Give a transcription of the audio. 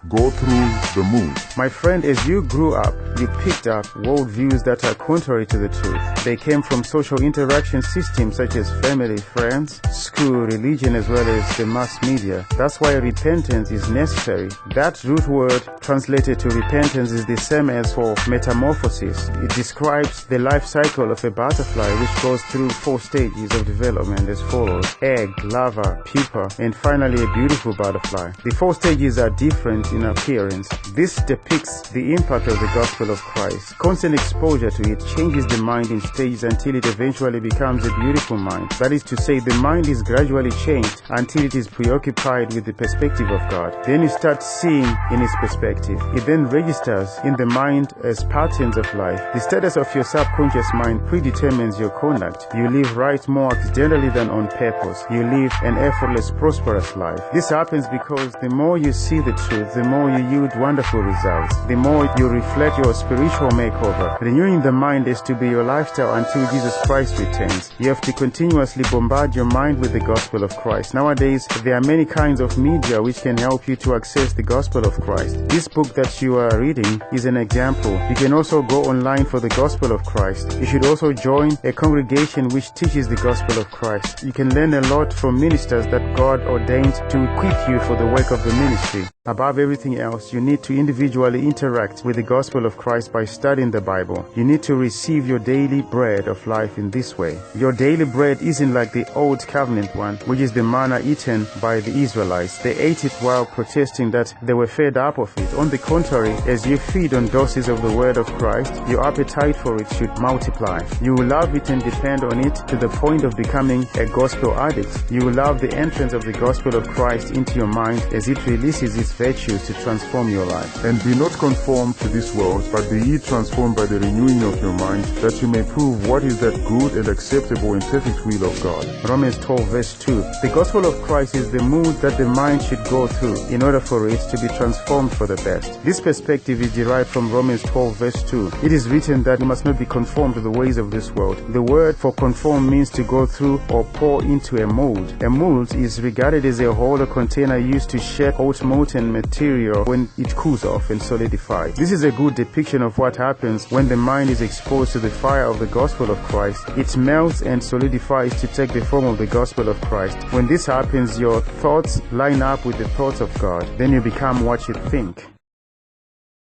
Go through the MOULD. My friend, as you grew up, you picked up worldviews that are contrary to the truth. They came from social interaction systems such as family, friends, school, religion, as well as the mass media. That's why repentance is necessary. That root word translated to repentance is the same as for metamorphosis. It describes the life cycle of a butterfly, which goes through 4 stages of development as follows: egg, larva, pupa, and finally a beautiful butterfly. The 4 stages are different in appearance. This depicts the impact of the gospel of Christ. Constant exposure to it changes the mind in stages until it eventually becomes a beautiful mind. That is to say, the mind is gradually changed until it is preoccupied with the perspective of God. Then you start seeing in its perspective. It then registers in the mind as patterns of life. The status of your subconscious mind predetermines your conduct. You live right more accidentally than on purpose. You live an effortless, prosperous life. This happens because the more you see the truth, the more you yield wonderful results. The more you reflect your spiritual makeover. Renewing the mind is to be your lifestyle until Jesus Christ returns. You have to continuously bombard your mind with the gospel of Christ. Nowadays, there are many kinds of media which can help you to access the gospel of Christ. This book that you are reading is an example. You can also go online for the gospel of Christ. You should also join a congregation which teaches the gospel of Christ. You can learn a lot from ministers that God ordained to equip you for the work of the ministry. Above everything else, you need to individually interact with the gospel of Christ by studying the Bible. You need to receive your daily bread of life in this way. Your daily bread isn't like the old covenant one, which is the manna eaten by the Israelites. They ate it while protesting that they were fed up of it. On the contrary, as you feed on doses of the word of Christ, your appetite for it should multiply. You will love it and depend on it to the point of becoming a gospel addict. You will love the entrance of the gospel of Christ into your mind as it releases its virtues to transform your life. And be not conformed to this world, but be ye transformed by the renewing of your mind, that you may prove what is that good and acceptable and perfect will of God. Romans 12 verse 2. The gospel of Christ is the mood that the mind should go through in order for it to be transformed for the best. This perspective is derived from Romans 12 verse 2. It is written that you must not be conformed to the ways of this world. The word for conform means to go through or pour into a mold. A mold is regarded as a hollow container used to shape hot molten material when it cools off and solidifies. This is a good depiction of what happens when the mind is exposed to the fire of the gospel of Christ. It melts and solidifies to take the form of the gospel of Christ. When this happens, your thoughts line up with the thoughts of God. Then you become what you think.